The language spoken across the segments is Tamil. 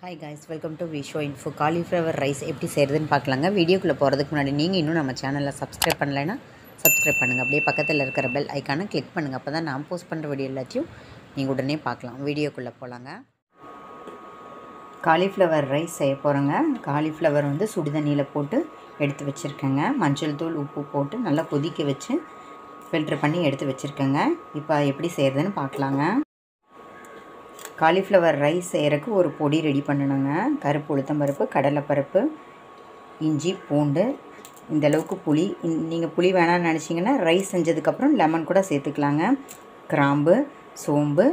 Hi guys, welcome to Visho Info. Cauliflower rice எப்படி செய்கிறதுன்னு பார்க்கலாங்க. வீடியோக்குள்ளே போகிறதுக்கு முன்னாடி நீங்கள் இன்னும் நம்ம சேனலில் சப்ஸ்கிரைப் பண்ணலைன்னா சப்ஸ்கிரைப் பண்ணுங்கள். அப்படியே பக்கத்தில் இருக்கிற பெல் ஐக்கானை கிளிக் பண்ணுங்கள். அப்போ தான் நான் போஸ்ட் பண்ணுற வீடியோ எல்லாத்தையும் நீங்கள் உடனே பார்க்கலாம். வீடியோக்குள்ளே போகலாங்க. காலிஃப்ளவர் ரைஸ் செய்ய போகிறோங்க. காலிஃப்ளவர் சுடுதண்ணியில் போட்டு எடுத்து வச்சுருக்கேங்க. மஞ்சள் தூள், உப்பு போட்டு நல்லா கொதிக்க வச்சு ஃபில்ட்ரு பண்ணி எடுத்து வச்சுருக்கேங்க. இப்போ எப்படி செய்கிறதுன்னு பார்க்கலாங்க. காலிஃப்ளவர் ரைஸ் செய்கிறதுக்கு ஒரு பொடி ரெடி பண்ணணுங்க. கருப்பு உளுத்தம்பருப்பு, கடலைப்பருப்பு, இஞ்சி, பூண்டு, இந்தளவுக்கு புளி. நீங்கள் புளி வேணான்னு நினச்சிங்கன்னா ரைஸ் செஞ்சதுக்கப்புறம் லெமன் கூட சேர்த்துக்கலாங்க. கிராம்பு, சோம்பு,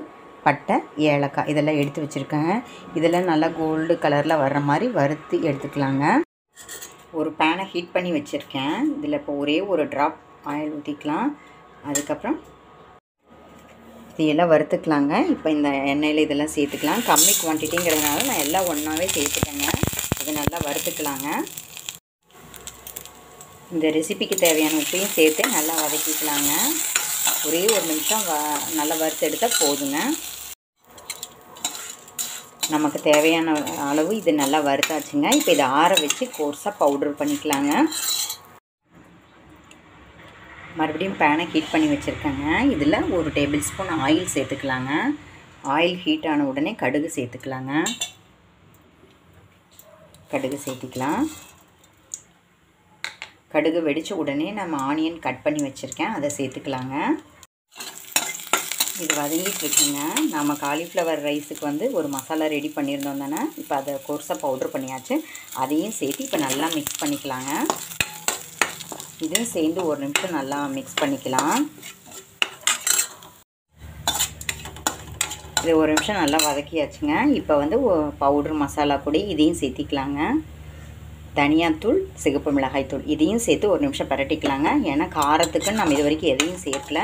பட்டை, ஏலக்காய் இதெல்லாம் எடுத்து வச்சுருக்கேங்க. இதெல்லாம் நல்லா கோல்டு கலரில் வர்ற மாதிரி வறுத்து எடுத்துக்கலாங்க. ஒரு பேனை ஹீட் பண்ணி வச்சுருக்கேன். இதில் இப்போ ஒரே ஒரு ட்ராப் ஆயில் ஊற்றிக்கலாம். அதுக்கப்புறம் இதெல்லாம் வறுத்துக்கலாங்க. இப்போ இந்த எண்ணெயில் இதெல்லாம் சேர்த்துக்கலாம். கம்மி குவான்டிட்டிங்கிறதுனால நான் எல்லாம் ஒன்றாவே சேர்த்துட்டேங்க. இது நல்லா வறுத்துக்கலாங்க. இந்த ரெசிபிக்கு தேவையான உப்பையும் சேர்த்து நல்லா வதக்கிக்கலாங்க. ஒரே ஒரு நிமிஷம் நல்லா வறுத்து எடுத்தால் போதுங்க. நமக்கு தேவையான அளவு இது நல்லா வறுத்தாச்சுங்க. இப்போ இதை ஆற வச்சு கோர்ஸாக பவுடர் பண்ணிக்கலாங்க. மறுபடியும் பேனை ஹீட் பண்ணி வச்சுருக்கேங்க. இதில் ஒரு டேபிள் ஸ்பூன் ஆயில் சேர்த்துக்கலாங்க. ஆயில் ஹீட் ஆன உடனே கடுகு சேர்த்துக்கலாங்க. கடுகு சேர்த்திக்கலாம். கடுகு வெடித்த உடனே நம்ம ஆனியன் கட் பண்ணி வச்சுருக்கேன், அதை சேர்த்துக்கலாங்க. இது வதங்கிட்டுருக்குங்க. நம்ம காலிஃப்ளவர் ரைஸுக்கு ஒரு மசாலா ரெடி பண்ணியிருந்தோம் தானே. இப்போ அதை கோர்ஸாக பவுட்ரு பண்ணியாச்சு. அதையும் சேர்த்து இப்போ நல்லா மிக்ஸ் பண்ணிக்கலாங்க. இதுவும் சேர்ந்து ஒரு நிமிஷம் நல்லா மிக்ஸ் பண்ணிக்கலாம். இது ஒரு நிமிஷம் நல்லா வதக்கியாச்சுங்க. இப்போ பவுட்ரு மசாலா பொடி இதையும் சேர்த்திக்கலாங்க. தனியாத்தூள், சிகப்பு மிளகாய்த்தூள் இதையும் சேர்த்து ஒரு நிமிஷம் பரட்டிக்கலாங்க. ஏன்னா காரத்துக்குன்னு நம்ம இது வரைக்கும் எதையும் சேர்க்கல.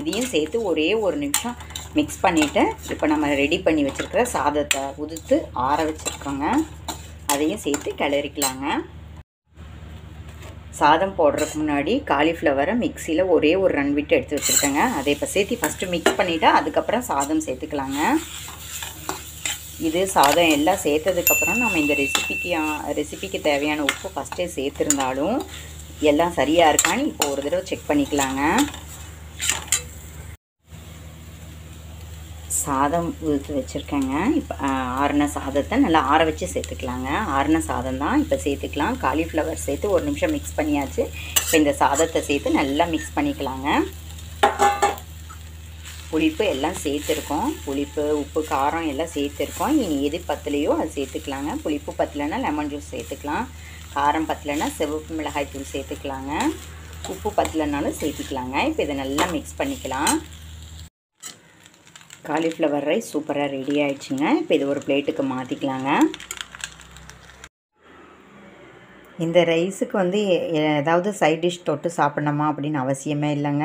இதையும் சேர்த்து ஒரே ஒரு நிமிஷம் மிக்ஸ் பண்ணிவிட்டு இப்போ நம்ம ரெடி பண்ணி வச்சுருக்கிற சாதத்தை உதுத்து ஆற வச்சுருக்கோங்க. அதையும் சேர்த்து கிளறிக்கலாங்க. சாதம் போடுறதுக்கு முன்னாடி காலிஃப்ளவரை மிக்சியில் ஒரே ஒரு ரன் விட்டு எடுத்து வச்சுருக்கேங்க. அதை இப்போ சேர்த்து ஃபஸ்ட்டு மிக்ஸ் பண்ணிவிட்டு அதுக்கப்புறம் சாதம் சேர்த்துக்கலாங்க. இது சாதம் எல்லாம் சேர்த்ததுக்கப்புறம் நம்ம இந்த ரெசிபிக்கு தேவையான உப்பு ஃபஸ்ட்டே சேர்த்துருந்தாலும் எல்லாம் சரியாக இருக்கான்னு இப்போ ஒரு தடவை செக் பண்ணிக்கலாங்க. சாதம் ஊற்றி வச்சுருக்கேங்க. இப்போ ஆறின சாதத்தை நல்லா ஆற வச்சு சேர்த்துக்கலாங்க. ஆறின சாதம் தான் இப்போ சேர்த்துக்கலாம். காலிஃப்ளவர் சேர்த்து ஒரு நிமிஷம் மிக்ஸ் பண்ணியாச்சு. இப்போ இந்த சாதத்தை சேர்த்து நல்லா மிக்ஸ் பண்ணிக்கலாங்க. புளிப்பு எல்லாம் சேர்த்துருக்கோம். புளிப்பு, உப்பு, காரம் எல்லாம் சேர்த்துருக்கோம். இனி எது பத்தலையோ அது சேர்த்துக்கலாங்க. புளிப்பு பத்தலைன்னா லெமன் ஜூஸ் சேர்த்துக்கலாம். காரம் பத்தலைன்னா சிவப்பு மிளகாய் தூள் சேர்த்துக்கலாங்க. உப்பு பத்தலைனாலும் சேர்த்துக்கலாங்க. இப்போ இதை நல்லா மிக்ஸ் பண்ணிக்கலாம். காலிஃப்ளவர் ரைஸ் சூப்பராக ரெடி ஆகிடுச்சுங்க. இப்போ இது ஒரு பிளேட்டுக்கு மாற்றிக்கலாங்க. இந்த ரைஸுக்கு ஏதாவது சைட் டிஷ் தொட்டு சாப்பிட்ணுமா அப்படின்னு அவசியமே இல்லைங்க.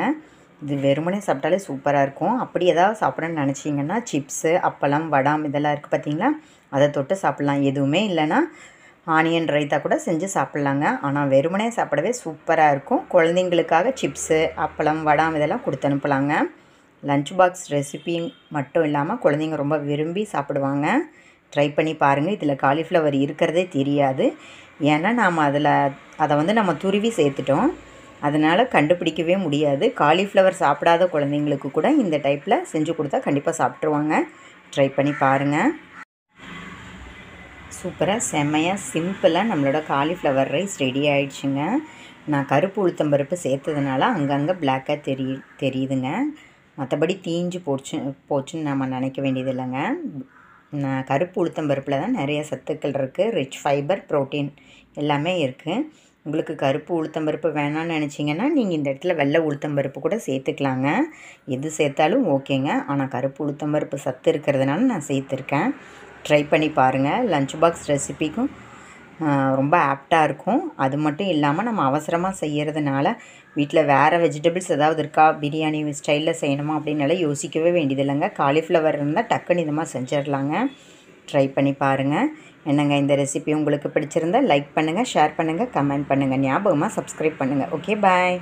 இது வெறுமனே சாப்பிட்டாலே சூப்பராக இருக்கும். அப்படி ஏதாவது சாப்பிட்ணுன்னு நினச்சிங்கன்னா சிப்ஸு, அப்பளம், வடாம் இதெல்லாம் இருக்குது பார்த்தீங்களா, அதை தொட்டு சாப்பிட்லாம். எதுவுமே இல்லைன்னா ஆனியன் ரைத்தா கூட செஞ்சு சாப்பிட்லாங்க. ஆனால் வெறுமனே சாப்பிடவே சூப்பராக இருக்கும். குழந்தைங்களுக்காக சிப்ஸு, அப்பளம், வடாம் இதெல்லாம் கொடுத்து அனுப்பலாங்க. லஞ்ச் பாக்ஸ் ரெசிபி மட்டும் இல்லாமல் குழந்தைங்க ரொம்ப விரும்பி சாப்பிடுவாங்க. ட்ரை பண்ணி பாருங்கள். இதில் காலிஃப்ளவர் இருக்கிறதே தெரியாது. ஏன்னா நாம் அதை நம்ம துருவி சேர்த்துட்டோம். அதனால் கண்டுபிடிக்கவே முடியாது. காலிஃப்ளவர் சாப்பிடாத குழந்தைங்களுக்கு கூட இந்த டைப்பில் செஞ்சு கொடுத்தா கண்டிப்பாக சாப்பிட்ருவாங்க. ட்ரை பண்ணி பாருங்கள். சூப்பராக செம்மையாக சிம்பிளாக நம்மளோட காலிஃப்ளவர் ரைஸ் ரெடி ஆகிடுச்சுங்க. நான் கருப்பு உளுத்தம்பருப்பு சேர்த்ததுனால அங்கங்கே பிளாக்காக தெரியுதுங்க. மற்றபடி தீஞ்சு போச்சுன்னு நம்ம நினைக்க வேண்டியது இல்லைங்க. கருப்பு உளுத்தம்பருப்பில் தான் நிறைய சத்துக்கள் இருக்குது. ரிச் ஃபைபர், ப்ரோட்டீன் எல்லாமே இருக்குது. உங்களுக்கு கருப்பு உளுத்தம்பருப்பு வேணான்னு நினச்சிங்கன்னா நீங்கள் இந்த இடத்துல வெள்ளை உளுத்தம்பருப்பு கூட சேர்த்துக்கலாங்க. எது சேர்த்தாலும் ஓகேங்க. ஆனால் கருப்பு உளுத்தம்பருப்பு சத்து இருக்கிறதுனால நான் சேர்த்துருக்கேன். ட்ரை பண்ணி பாருங்கள். லஞ்ச் பாக்ஸ் ரெசிபிக்கும் ரொம்ப ஆப்டாக இருக்கும். அது மட்டும் இல்லாமல் நம்ம அவசரமாக செய்கிறதுனால வீட்டில் வேறு வெஜிடபிள்ஸ் ஏதாவது இருக்கா, பிரியாணி ஸ்டைலில் செய்யணுமா அப்படின்னால யோசிக்கவே வேண்டியதில்லைங்க. காலிஃப்ளவர் இருந்தால் டக்குன்னு இந்த மாதிரி செஞ்சிடலாங்க. ட்ரை பண்ணி பாருங்கள். என்னங்க இந்த ரெசிபி உங்களுக்கு பிடிச்சிருந்தால் லைக் பண்ணுங்கள், ஷேர் பண்ணுங்கள், கமெண்ட் பண்ணுங்கள். ஞாபகமாக சப்ஸ்கிரைப் பண்ணுங்கள். ஓகே, பாய்.